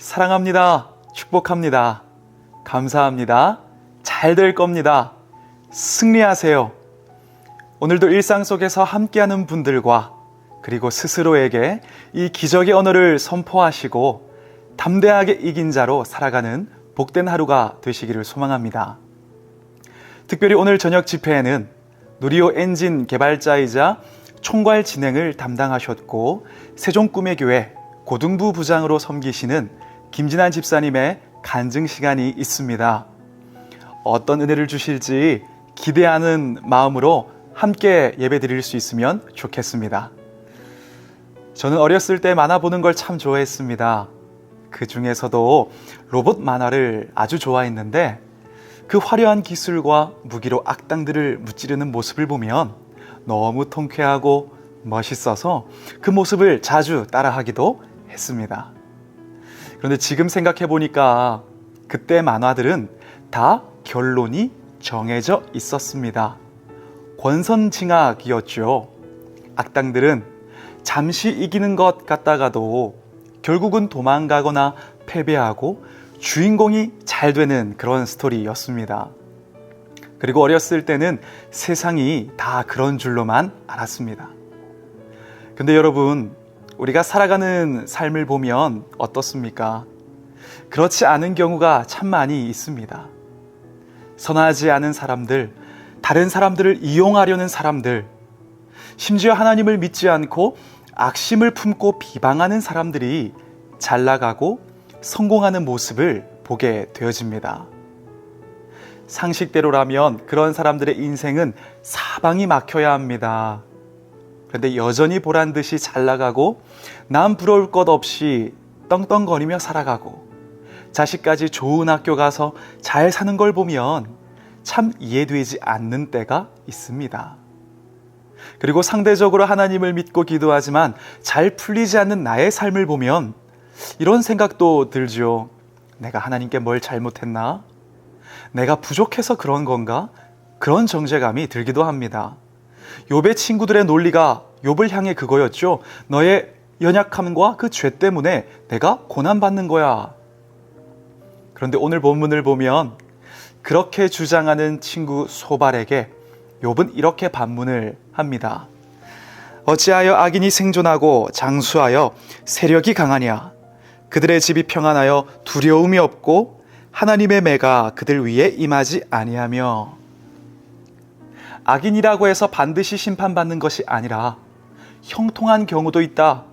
사랑합니다. 축복합니다. 감사합니다. 잘 될 겁니다. 승리하세요. 오늘도 일상 속에서 함께하는 분들과 그리고 스스로에게 이 기적의 언어를 선포하시고 담대하게 이긴 자로 살아가는 복된 하루가 되시기를 소망합니다. 특별히 오늘 저녁 집회에는 누리호 엔진 개발자이자 총괄 진행을 담당하셨고 세종꿈의교회 고등부 부장으로 섬기시는 김진환 집사님의 간증 시간이 있습니다. 어떤 은혜를 주실지 기대하는 마음으로 함께 예배 드릴 수 있으면 좋겠습니다. 저는 어렸을 때 만화 보는 걸 참 좋아했습니다. 그 중에서도 로봇 만화를 아주 좋아했는데 그 화려한 기술과 무기로 악당들을 무찌르는 모습을 보면 너무 통쾌하고 멋있어서 그 모습을 자주 따라하기도 했습니다. 그런데 지금 생각해 보니까 그때 만화들은 다 결론이 정해져 있었습니다. 권선징악이었죠. 악당들은 잠시 이기는 것 같다가도 결국은 도망가거나 패배하고 주인공이 잘 되는 그런 스토리였습니다. 그리고 어렸을 때는 세상이 다 그런 줄로만 알았습니다. 근데 여러분, 우리가 살아가는 삶을 보면 어떻습니까? 그렇지 않은 경우가 참 많이 있습니다. 선하지 않은 사람들, 다른 사람들을 이용하려는 사람들, 심지어 하나님을 믿지 않고 악심을 품고 비방하는 사람들이 잘 나가고 성공하는 모습을 보게 되어집니다. 상식대로라면 그런 사람들의 인생은 사방이 막혀야 합니다. 그런데 여전히 보란 듯이 잘 나가고 남 부러울 것 없이 떵떵거리며 살아가고 자식까지 좋은 학교 가서 잘 사는 걸 보면 참 이해되지 않는 때가 있습니다. 그리고 상대적으로 하나님을 믿고 기도하지만 잘 풀리지 않는 나의 삶을 보면 이런 생각도 들죠. 내가 하나님께 뭘 잘못했나? 내가 부족해서 그런 건가? 그런 정죄감이 들기도 합니다. 욥의 친구들의 논리가 욥을 향해 그거였죠. 너의 연약함과 그 죄 때문에 내가 고난받는 거야. 그런데 오늘 본문을 보면 그렇게 주장하는 친구 소발에게 욥은 이렇게 반문을 합니다. 어찌하여 악인이 생존하고 장수하여 세력이 강하냐? 그들의 집이 평안하여 두려움이 없고 하나님의 매가 그들 위에 임하지 아니하며. 악인이라고 해서 반드시 심판받는 것이 아니라 형통한 경우도 있다.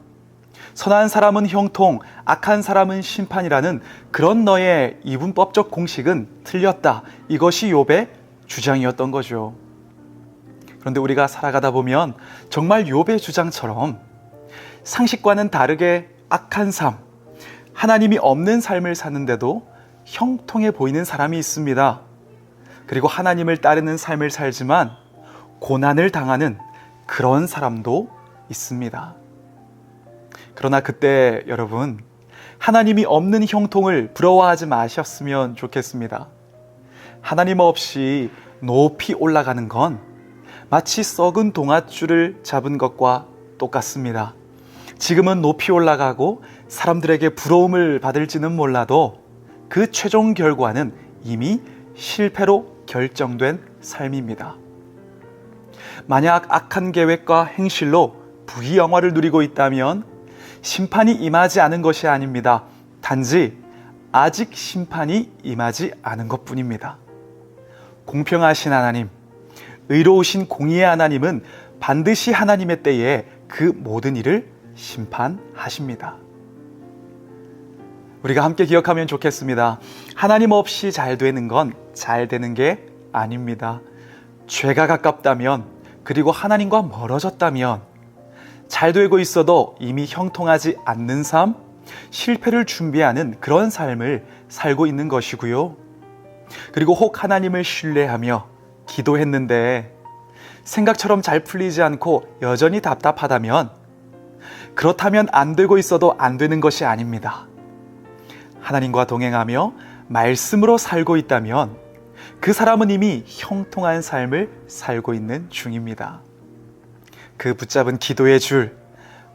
선한 사람은 형통, 악한 사람은 심판이라는 그런 너의 이분법적 공식은 틀렸다. 이것이 욥의 주장이었던 거죠. 그런데 우리가 살아가다 보면 정말 욥의 주장처럼 상식과는 다르게 악한 삶, 하나님이 없는 삶을 사는데도 형통해 보이는 사람이 있습니다. 그리고 하나님을 따르는 삶을 살지만 고난을 당하는 그런 사람도 있습니다. 그러나 그때 여러분, 하나님이 없는 형통을 부러워하지 마셨으면 좋겠습니다. 하나님 없이 높이 올라가는 건 마치 썩은 동아줄을 잡은 것과 똑같습니다. 지금은 높이 올라가고 사람들에게 부러움을 받을지는 몰라도 그 최종 결과는 이미 실패로 결정된 삶입니다. 만약 악한 계획과 행실로 부귀영화를 누리고 있다면 심판이 임하지 않은 것이 아닙니다. 단지 아직 심판이 임하지 않은 것뿐입니다. 공평하신 하나님, 의로우신 공의의 하나님은 반드시 하나님의 때에 그 모든 일을 심판하십니다. 우리가 함께 기억하면 좋겠습니다. 하나님 없이 잘 되는 건 잘 되는 게 아닙니다. 죄가 가깝다면, 그리고 하나님과 멀어졌다면 잘 되고 있어도 이미 형통하지 않는 삶, 실패를 준비하는 그런 삶을 살고 있는 것이고요. 그리고 혹 하나님을 신뢰하며 기도했는데 생각처럼 잘 풀리지 않고 여전히 답답하다면 그렇다면 안 되고 있어도 안 되는 것이 아닙니다. 하나님과 동행하며 말씀으로 살고 있다면 그 사람은 이미 형통한 삶을 살고 있는 중입니다. 그 붙잡은 기도의 줄,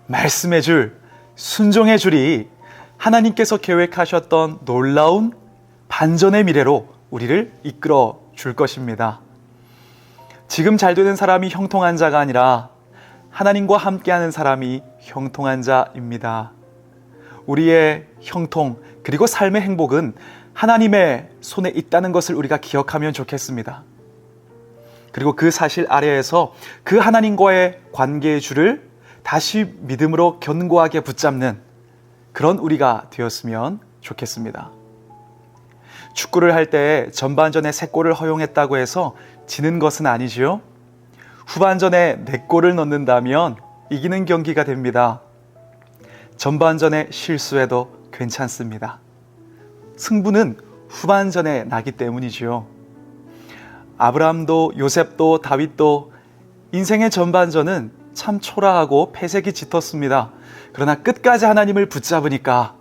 말씀의 줄, 순종의 줄이 하나님께서 계획하셨던 놀라운 반전의 미래로 우리를 이끌어 줄 것입니다. 지금 잘 되는 사람이 형통한 자가 아니라 하나님과 함께하는 사람이 형통한 자입니다. 우리의 형통 그리고 삶의 행복은 하나님의 손에 있다는 것을 우리가 기억하면 좋겠습니다. 그리고 그 사실 아래에서 그 하나님과의 관계의 줄을 다시 믿음으로 견고하게 붙잡는 그런 우리가 되었으면 좋겠습니다. 축구를 할 때 전반전에 3골을 허용했다고 해서 지는 것은 아니지요. 후반전에 4골을 넣는다면 이기는 경기가 됩니다. 전반전에 실수해도 괜찮습니다. 승부는 후반전에 나기 때문이지요. 아브라함도 요셉도 다윗도 인생의 전반전은 참 초라하고 패색이 짙었습니다. 그러나 끝까지 하나님을 붙잡으니까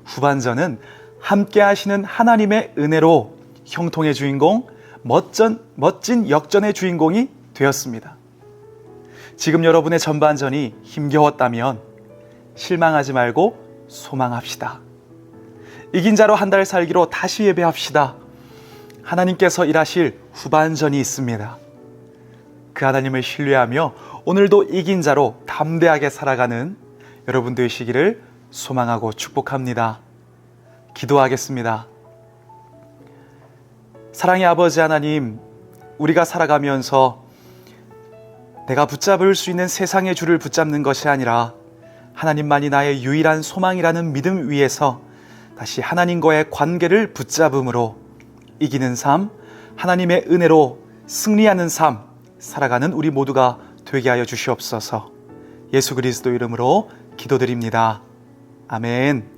후반전은 함께 하시는 하나님의 은혜로 형통의 주인공, 멋진 역전의 주인공이 되었습니다. 지금 여러분의 전반전이 힘겨웠다면 실망하지 말고 소망합시다. 이긴 자로 한 달 살기로 다시 예배합시다. 하나님께서 일하실 후반전이 있습니다. 그 하나님을 신뢰하며 오늘도 이긴 자로 담대하게 살아가는 여러분 되시기를 소망하고 축복합니다. 기도하겠습니다. 사랑의 아버지 하나님, 우리가 살아가면서 내가 붙잡을 수 있는 세상의 줄을 붙잡는 것이 아니라 하나님만이 나의 유일한 소망이라는 믿음 위에서 다시 하나님과의 관계를 붙잡음으로 이기는 삶, 하나님의 은혜로 승리하는 삶, 살아가는 우리 모두가 되게 하여 주시옵소서. 예수 그리스도 이름으로 기도드립니다. 아멘.